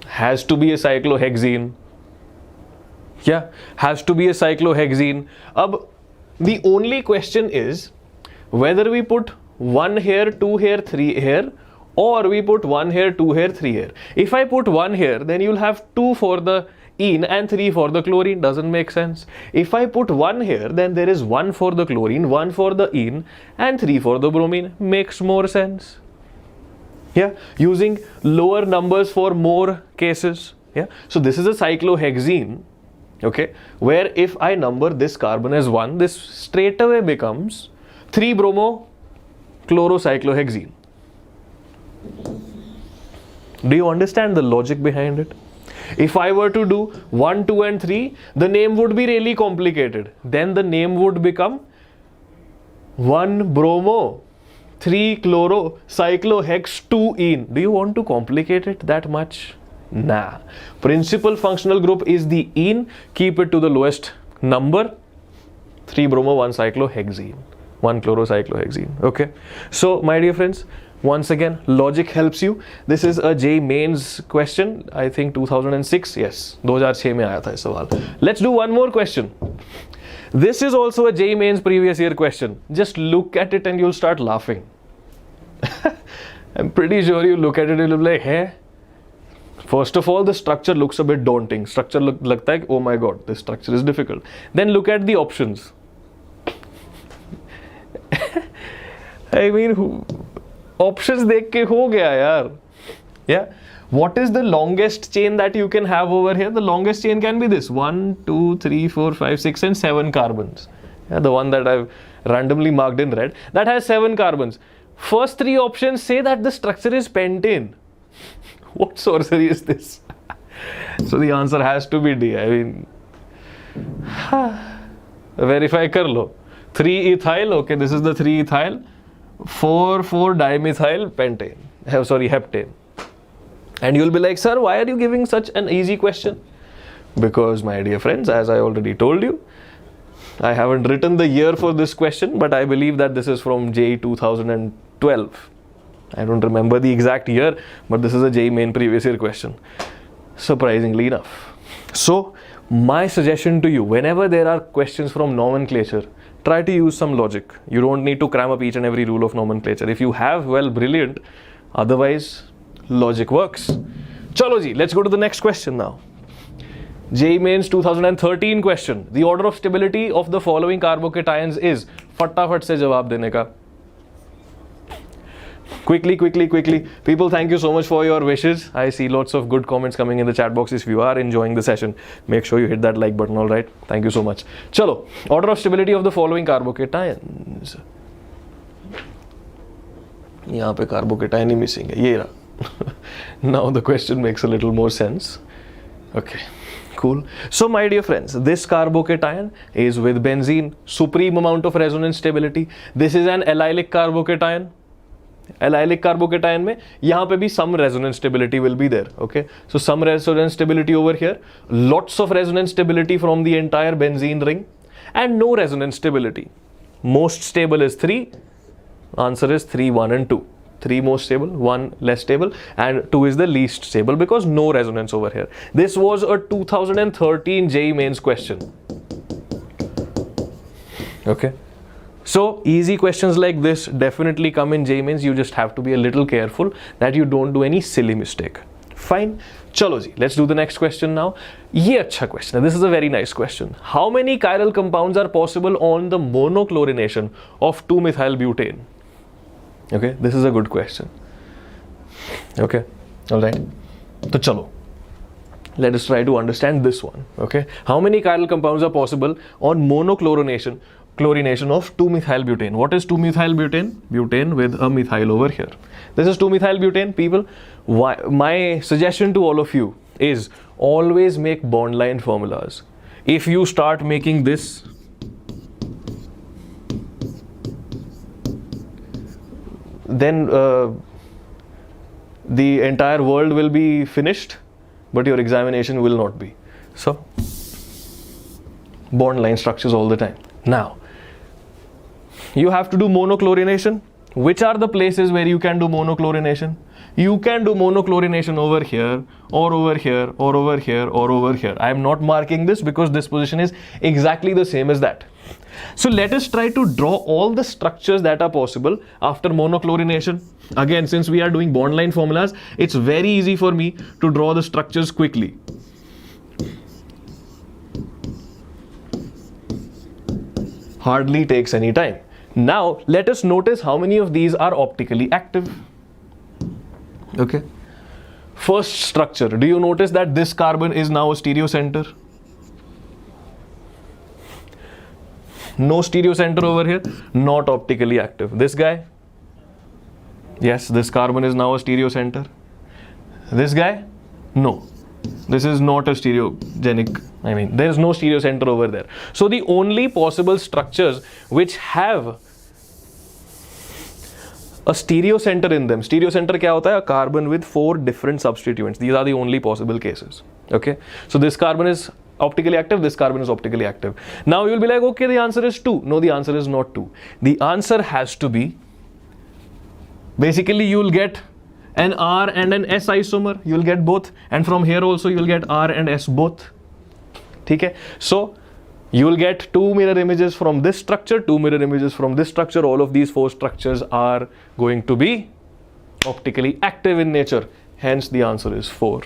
Has to be a cyclohexene. Yeah, has to be a cyclohexene. The only question is whether we put 1 here, 2 here, 3 here, or we put 1 here, 2 here, 3 here. If I put 1 here, then you'll have 2 for the ene and 3 for the chlorine. Doesn't make sense. If I put 1 here, then there is 1 for the chlorine, 1 for the ene, and 3 for the bromine. Makes more sense. Yeah, using lower numbers for more cases. Yeah, so this is a cyclohexene. Okay, where if I number this carbon as 1, this straight away becomes 3-bromo chlorocyclohexene. Do you understand the logic behind it? If I were to do 1, 2 and 3, the name would be really complicated. Then the name would become 1-bromo 3-chloro-cyclohex-2-ene. Do you want to complicate it that much? Nah. Principal functional group is the ene. Keep it to the lowest number. 3-bromo 1-cyclohexene. 1-chlorocyclohexene. Okay. So, my dear friends, once again, logic helps you. This is a JEE Mains question. I think 2006. Yes. 2006 में आया था ये सवाल. Let's do one more question. This is also a JEE Mains previous year question. Just look at it and you'll start laughing. I'm pretty sure you look at it and you'll be like, hey. First of all, the structure looks a bit daunting. Structure लगता है, oh my god, this structure is difficult. Then look at the options. I mean, options देख के हो गया यार. Yeah. What is the longest chain that you can have over here? The longest chain can be this. 1, 2, 3, 4, 5, 6 and 7 carbons. Yeah, the one that I've randomly marked in red. That has 7 carbons. First 3 options say that the structure is pentane. What sorcery is this? So the answer has to be D. I mean, verify kar lo. 3-ethyl, okay, this is the 3-ethyl. 4,4-dimethyl pentane. Sorry, heptane. And you'll be like, sir, why are you giving such an easy question? Because, my dear friends, as I already told you, I haven't written the year for this question, but I believe that this is from JEE 2012. I don't remember the exact year, but this is a JEE main previous year question, surprisingly enough. So my suggestion to you, whenever there are questions from nomenclature, try to use some logic. You don't need to cram up each and every rule of nomenclature. If you have, well, brilliant. Otherwise, logic works. Chalo ji, let's go to the next question now. JEE Mains 2013 question. The order of stability of the following carbocations is. फटाफट से जवाब देने का. Quickly. People, thank you so much for your wishes. I see lots of good comments coming in the chat box. If you are enjoying the session, make sure you hit that like button, alright? Thank you so much. Chalo, order of stability of the following carbocations. यहाँ पे carbocation ही missing है, ये रहा. Now the question makes a little more sense. Okay. Cool. So my dear friends, this carbocation is with benzene, supreme amount of resonance stability. This is an allylic carbocation. Allylic carbocation में यहाँ पे भी some resonance stability will be there. Okay. So some resonance stability over here. Lots of resonance stability from the entire benzene ring. And no resonance stability. Most stable is 3. Answer is 3, 1 and 2. 3 most stable, 1 less stable, and 2 is the least stable because no resonance over here. This was a 2013 JEE Mains question. Okay. So easy questions like this definitely come in JEE Mains. You just have to be a little careful that you don't do any silly mistake. Fine. Chalo ji, let's do the next question now. Ye acha question. This is a very nice question. How many chiral compounds are possible on the monochlorination of 2-methylbutane? Okay, this is a good question. Okay, all right. So chalo, let us try to understand this one. Okay, how many chiral compounds are possible on monochlorination of 2-methylbutane? What is 2-methylbutane? Butane with a methyl over here. This is 2-methylbutane, people. My suggestion to all of you is always make bond line formulas. If you start making this, then the entire world will be finished, but your examination will not be. So, bond line structures all the time. Now, you have to do monochlorination. Which are the places where you can do monochlorination? You can do monochlorination over here, or over here, or over here, or over here. I am not marking this because this position is exactly the same as that. So let us try to draw all the structures that are possible after monochlorination. Again, since we are doing bond line formulas, it's very easy for me to draw the structures quickly. Hardly takes any time. Now, let us notice how many of these are optically active. Okay. First structure, do you notice that this carbon is now a stereo center? No stereo center over here, not optically active. This guy, yes, this carbon is now a stereo center. This guy, no. This is not a stereogenic, there is no stereo center over there. So the only possible structures which have a stereo center in them. Stereo center क्या होता है? A carbon with 4 different substituents. These are the only possible cases. Okay. So this carbon is optically active, this carbon is optically active. Now you'll be like, okay, the answer is 2. No, the answer is not 2. The answer has to be, basically you'll get an R and an S isomer. You'll get both. And from here also you'll get R and S both. Okay. So you will get 2 mirror images from this structure, 2 mirror images from this structure. All of these 4 structures are going to be optically active in nature. Hence the answer is 4.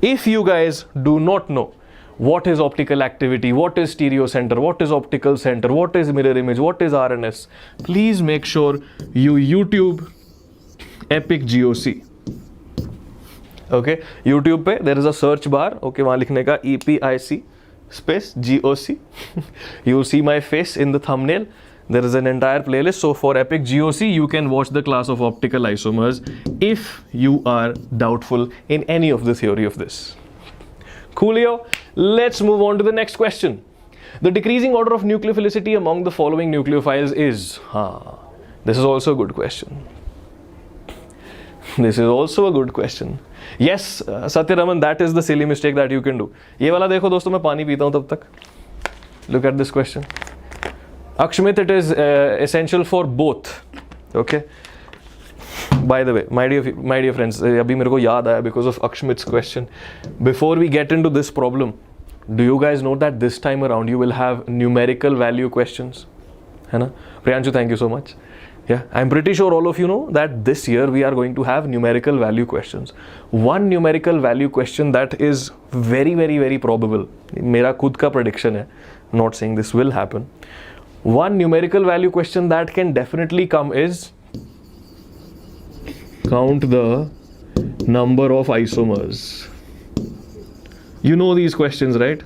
If you guys do not know what is optical activity, what is stereo center, what is optical center, what is mirror image, what is RNS, please make sure you YouTube Epic GOC. Okay, YouTube पे there is a search bar. Okay, वहाँ लिखने का EPIC space GOC. You will see my face in the thumbnail. There is an entire playlist. So for Epic GOC, you can watch the class of optical isomers if you are doubtful in any of the theory of this. Coolio. Let's move on to the next question. The decreasing order of nucleophilicity among the following nucleophiles is. This is also a good question. This is also a good question. Yes, Satyaraman, that is the silly mistake that you can do. ये वाला देखो दोस्तों, मैं पानी पीता हूँ तब तक. Look at this question. Akshmit, it is essential for both. Okay. By the way, my dear friends, abhi mere ko yaad aaya because of Akshmit's question. Before we get into this problem, do you guys know that this time around you will have numerical value questions? है ना? Priyanshu, thank you so much. Yeah, I'm pretty sure all of you know that this year we are going to have numerical value questions. One numerical value question that is very, very, very probable. मेरा खुद का prediction है. Not saying this will happen. One numerical value question that can definitely come is count the number of isomers. You know these questions, right?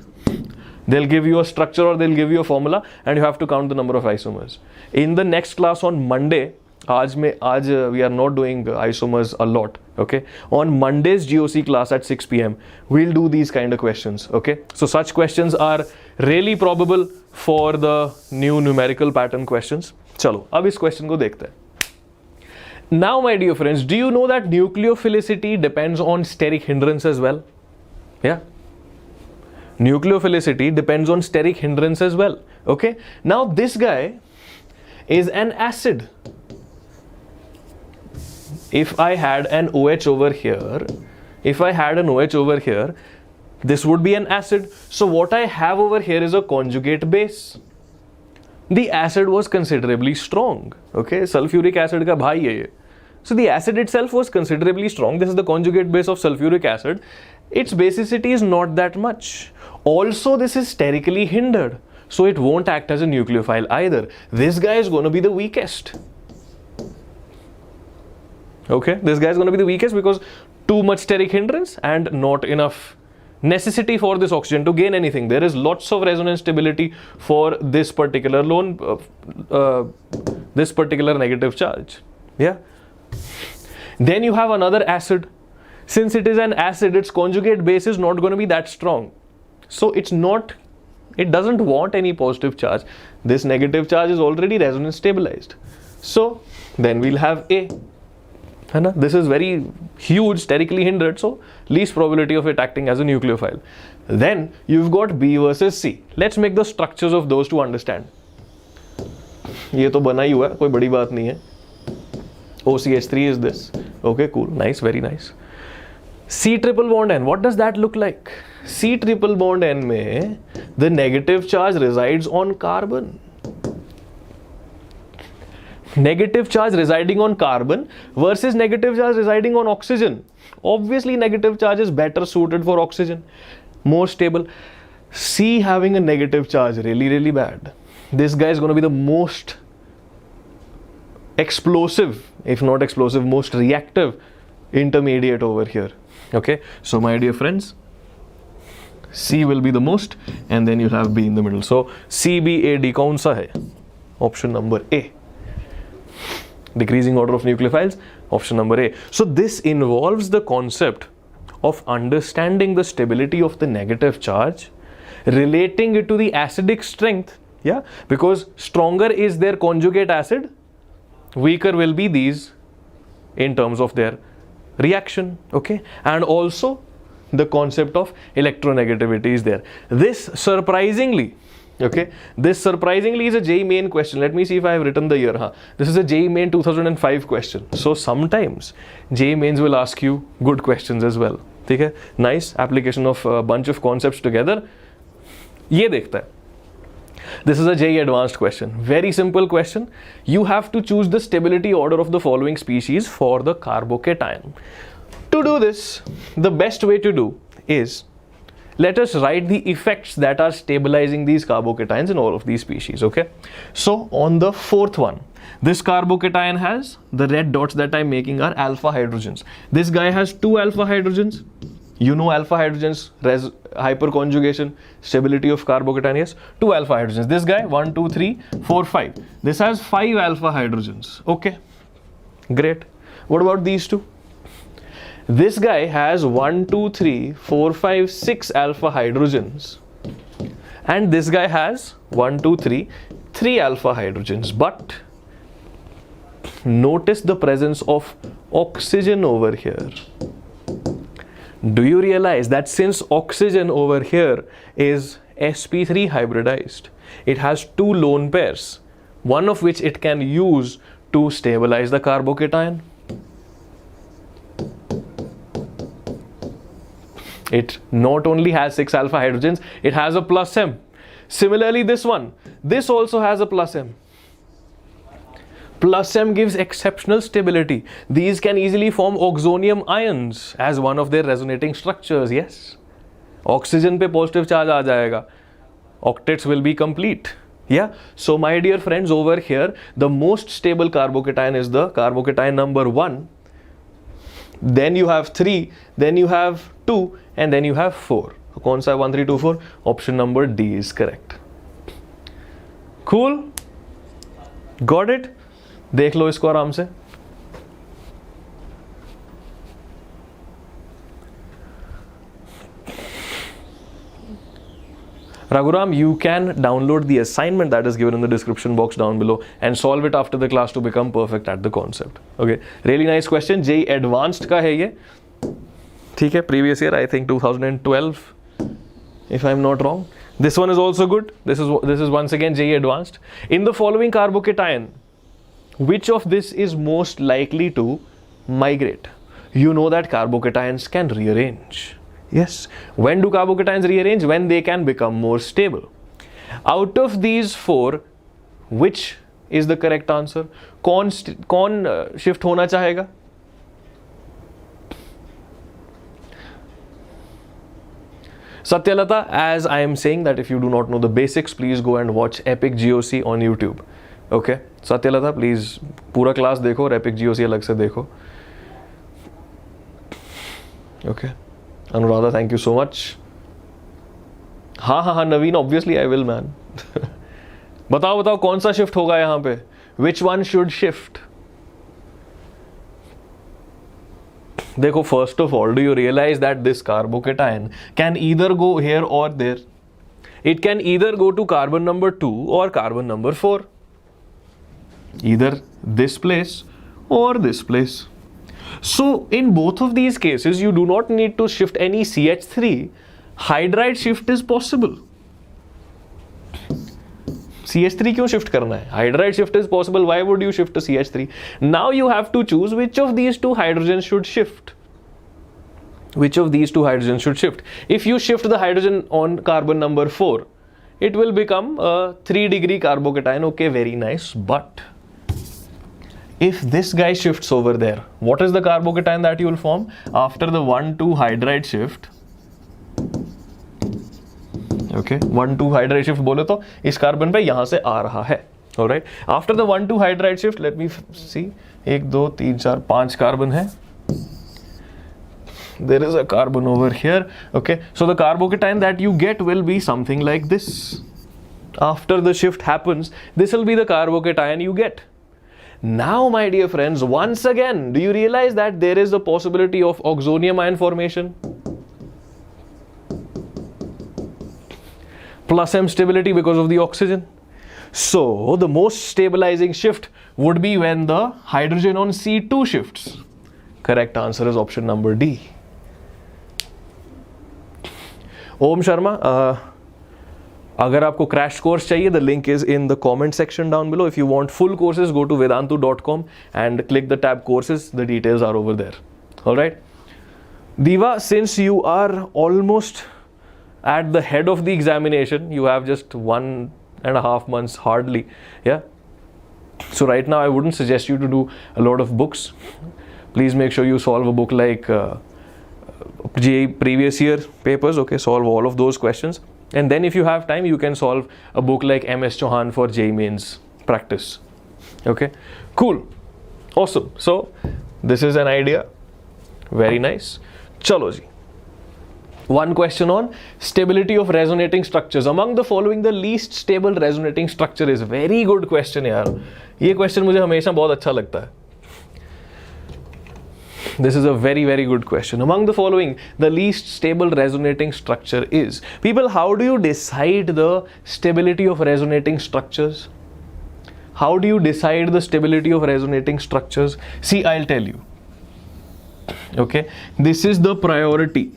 They'll give you a structure or they'll give you a formula and you have to count the number of isomers. In the next class on Monday, we are not doing isomers a lot, okay? On Monday's GOC class at 6 p.m, we'll do these kind of questions, okay? So such questions are really probable for the new numerical pattern questions. Chalo, ab is question ko dekhte hain. Now, my dear friends, do you know that nucleophilicity depends on steric hindrance as well? Yeah. Nucleophilicity depends on steric hindrance as well. Okay. Now this guy is an acid. If I had an OH over here, this would be an acid. So what I have over here is a conjugate base. The acid was considerably strong. Okay. Sulfuric acid ka bhai hai ye. So the acid itself was considerably strong. This is the conjugate base of sulfuric acid. Its basicity is not that much. Also, this is sterically hindered, so it won't act as a nucleophile either. This guy is going to be the weakest. Okay, this guy is going to be the weakest because too much steric hindrance and not enough necessity for this oxygen to gain anything. There is lots of resonance stability for this particular this particular negative charge. Yeah. Then you have another acid. Since it is an acid, its conjugate base is not going to be that strong. So it doesn't want any positive charge. This negative charge is already resonance stabilized. So then we'll have A. This is very huge, sterically hindered, so least probability of it acting as a nucleophile. Then you've got B versus C. Let's make the structures of those to understand. ये तो बना ही हुआ है, कोई बड़ी बात नहीं है. OCH3 is this. Okay, cool, nice, very nice. C triple bond N, what does that look like? C triple bond N में the negative charge resides on carbon. Negative charge residing on carbon versus negative charge residing on oxygen. Obviously negative charge is better suited for oxygen, more stable. C having a negative charge, really, really bad. This guy is going to be the most explosive, if not explosive, most reactive intermediate over here. Okay, so my dear friends, C will be the most and then you'll have B in the middle. So CBAD kaun sa hai? Option number A. Decreasing order of nucleophiles, option number A. So this involves the concept of understanding the stability of the negative charge, relating it to the acidic strength, yeah, because stronger is their conjugate acid, weaker will be these in terms of their reaction, okay, and also the concept of electronegativity is there. This surprisingly, okay, this surprisingly is a JEE main question. Let me see if I have written the year. This is a JEE main 2005 question. So sometimes JEE mains will ask you good questions as well. Okay, nice application of a bunch of concepts together. ये देखता है. This is a JEE advanced question. Very simple question. You have to choose the stability order of the following species for the carbocation. To do this, the best way to do is, let us write the effects that are stabilizing these carbocations in all of these species, okay? So on the fourth one, this carbocation has, the red dots that I'm making are alpha hydrogens. This guy has 2 alpha hydrogens. You know alpha hydrogens, hyperconjugation, stability of carbocation, yes? 2 alpha hydrogens. This guy, 1, 2, 3, 4, 5. This has 5 alpha hydrogens. Okay, great. What about these two? This guy has 1, 2, 3, 4, 5, 6 alpha hydrogens. And this guy has 1, 2, 3, 3 alpha hydrogens. But notice the presence of oxygen over here. Do you realize that since oxygen over here is sp3 hybridized, It has 2 lone pairs, one of which it can use to stabilize the carbocation. It not only has 6 alpha hydrogens, it has a plus M. Similarly, this one, this also has a plus M. Plus M gives exceptional stability. These can easily form oxonium ions as one of their resonating structures. Yes, oxygen पे positive charge आ जाएगा. Octets will be complete. Yeah. So my dear friends, over here, the most stable carbocation is the carbocation number 1. Then you have 3. Then you have 2, and then you have 4. So कौन सा 1, 3, 2, 4? Option number D is correct. Cool. Got it? देख लो इसको आराम से. Raghuram, you can download the assignment that is given in the description box down below and solve it after the class to become perfect at the concept. Okay, really nice question. JEE Advanced का है ये. ठीक है, previous year I think 2012 if I'm not wrong. This one is also good. This is once again JEE Advanced. In the following carbocation, which of this is most likely to migrate? You know that carbocations can rearrange. Yes. When do carbocations rearrange? When they can become more stable. Out of these 4, which is the correct answer? कौन shift होना चाहेगा? Satyalata, as I am saying that if you do not know the basics, please go and watch Epic GOC on YouTube. Okay, Satyalata, please पूरा class देखो और Epic GOC अलग से देखो. Okay. Anuradha, thank you so much. हाँ Naveen, obviously I will, man. बताओ कौन सा shift होगा यहाँ पे? Which one should shift? देखो, first of all, do you realize that this carbocation can either go here or there? It can either go to carbon number 2 or carbon number 4. Either this place or this place. So in both of these cases, you do not need to shift any CH3. Hydride shift is possible. CH3 क्यों shift करना है? Hydride shift is possible. Why would you shift to CH3? Now you have to choose which of these 2 hydrogens should shift. Which of these 2 hydrogens should shift? If you shift the hydrogen on carbon number 4, it will become a 3-degree carbocation. Okay, very nice. But if this guy shifts over there, what is the carbocation that you will form? After the 1,2 hydride shift, okay, 1,2 hydride shift बोले तो इस carbon पे यहाँ से आ रहा है. Alright. After the 1,2 hydride shift, let me see. 1, 2, 3, 4, 5 carbon है. There is a carbon over here. Okay. So the carbocation that you get will be something like this. After the shift happens, this will be the carbocation you get. Now, my dear friends, once again, do you realize that there is a possibility of oxonium ion formation? Plus M stability because of the oxygen. So, the most stabilizing shift would be when the hydrogen on C2 shifts. Correct answer is option number D. Om Sharma, अगर आपको crash course चाहिए, the link is in the comment section down below. If you want full courses, go to vedantu.com and click the tab courses. The details are over there. All right. Diva, since you are almost at the head of the examination, you have just 1.5 months hardly. Yeah. So right now, I wouldn't suggest you to do a lot of books. Please make sure you solve a book like JEE previous year papers. Okay, solve all of those questions. And then if you have time, you can solve a book like MS Chauhan for JEE Mains practice. Okay, cool, awesome. So this is an idea. Very nice. Chalo ji. One question on stability of resonating structures. Among the following, the least stable resonating structure is. Very good question यार. ये question मुझे हमेशा बहुत अच्छा लगता है. This is a very, very good question. Among the following, the least stable resonating structure is. People, how do you decide the stability of resonating structures? How do you decide the stability of resonating structures? See, I'll tell you. Okay, this is the priority.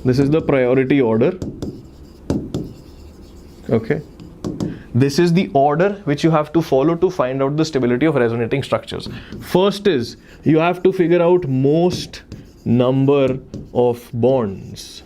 This is the priority order. Okay. This is the order which you have to follow to find out the stability of resonating structures. First is you have to figure out most number of bonds.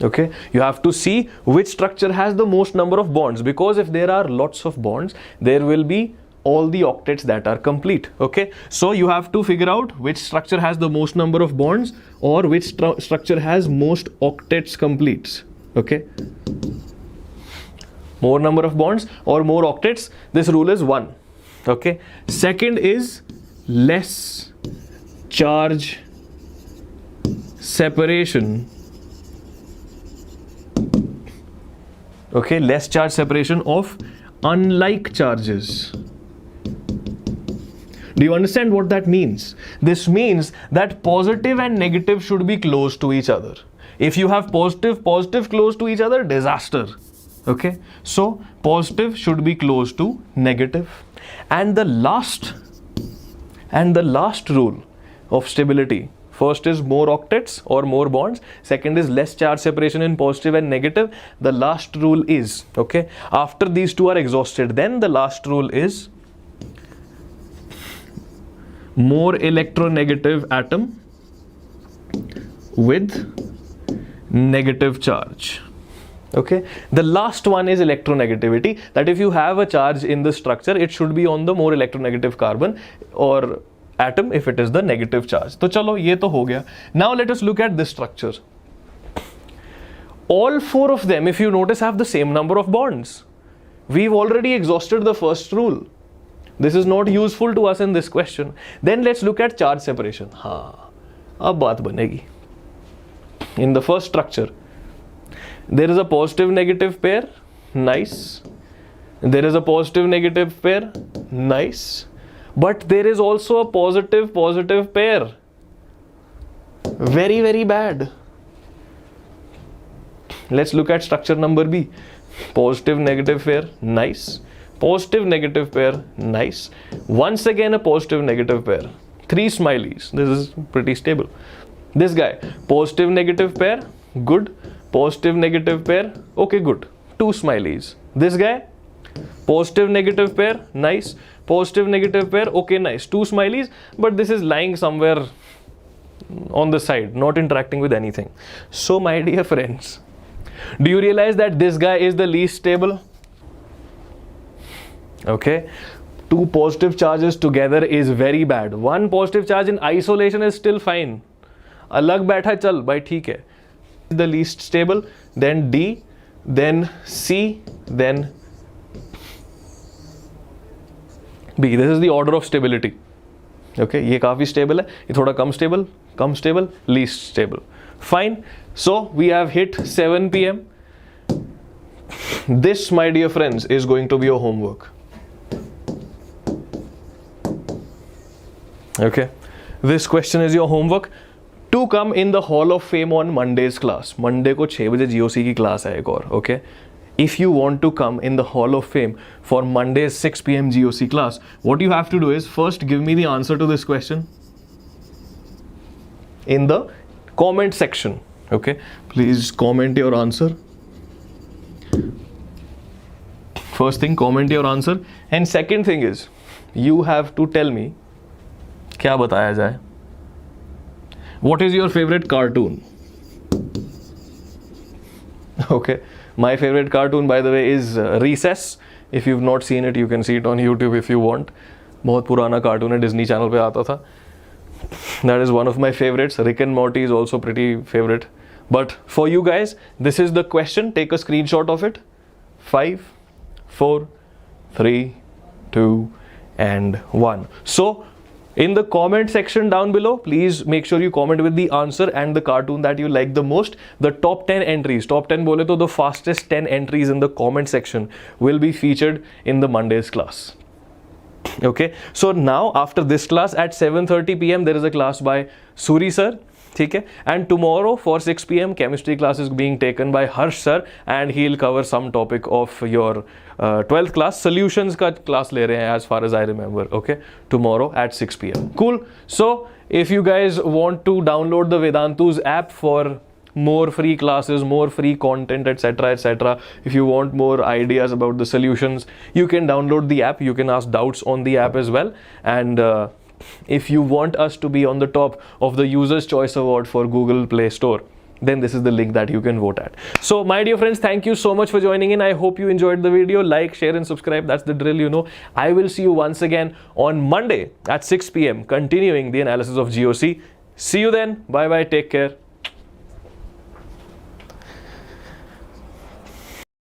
Okay, you have to see which structure has the most number of bonds, because if there are lots of bonds, there will be all the octets that are complete. Okay, so you have to figure out which structure has the most number of bonds or which structure has most octets completes. Okay, more number of bonds or more octets, this rule is 1. Okay, second is less charge separation. Okay, less charge separation of unlike charges. Do you understand what that means? This means that positive and negative should be close to each other. If you have positive close to each other, disaster. Okay, so positive should be close to negative. And the last rule of stability, first is more octets or more bonds, second is less charge separation in positive and negative. The last rule is, okay, after these two are exhausted, then the last rule is more electronegative atom with negative charge. Okay, the last one is electronegativity, that if you have a charge in the structure, it should be on the more electronegative carbon or atom if it is the negative charge. तो चलो ये तो हो गया. Now let us look at this structure. All 4 of them, if you notice, have the same number of bonds. We've already exhausted the first rule. This is not useful to us in this question. Then let's look at charge separation. हाँ, अब बात बनेगी. In the first structure, there is a positive negative pair, nice. There is a positive negative pair, nice. But there is also a positive pair. Very, very bad. Let's look at structure number B. Positive negative pair, nice. Positive negative pair, nice. Once again a positive negative pair. 3 smileys. This is pretty stable. This guy, positive negative pair, good. Positive negative pair, okay, good. 2 smileys. This guy, positive negative pair, nice. Positive negative pair, okay, nice. 2 smileys, but this is lying somewhere on the side, not interacting with anything. So my dear friends, do you realize that this guy is the least stable? Okay, 2 positive charges together is very bad. 1 positive charge in isolation is still fine. Alag baitha chal, bhai theek hai. The least stable, then D, then C, then B. This is the order of stability. Okay, ये काफी stable है, ये थोड़ा कम stable, least stable. Fine. So we have hit 7 p.m. This, my dear friends, is going to be your homework. Okay, this question is your homework. To come in the Hall of Fame on Monday's class. Monday को 6 बजे GOC की class है एक और. Okay, if you want to come in the Hall of Fame for Monday's 6 p.m. GOC class, what you have to do is first give me the answer to this question in the comment section. Okay, please comment your answer. First thing, comment your answer. And second thing is, you have to tell me क्या बताया जाए. What is your favorite cartoon? Okay, my favorite cartoon, by the way, is Recess. If you've not seen it, you can see it on YouTube if you want. बहुत पुराना cartoon है, Disney Channel पे आता था. That is one of my favorites. Rick and Morty is also pretty favorite. But for you guys, this is the question. Take a screenshot of it. 5, 4, 3, 2, and 1. So, in the comment section down below, please make sure you comment with the answer and the cartoon that you like the most. The top 10 entries, top 10 bole to the fastest 10 entries in the comment section will be featured in the Monday's class. Okay, so now after this class at 7:30 p.m. there is a class by Suri sir. Okay? And tomorrow for 6 p.m. chemistry class is being taken by Harsh sir, and he'll cover some topic of your 12th class. Solutions ka class le rahe hain as far as I remember. Okay, tomorrow at 6 p.m. Cool. So if you guys want to download the Vedantu's app for more free classes, more free content, etc., etc. If you want more ideas about the solutions, you can download the app. You can ask doubts on the app as well. And if you want us to be on the top of the Users' Choice Award for Google Play Store, then this is the link that you can vote at. So my dear friends, thank you so much for joining in. I hope you enjoyed the video. Like, share and subscribe. That's the drill, you know. I will see you once again on Monday at 6 p.m. continuing the analysis of GOC. See you then. Bye bye. Take care.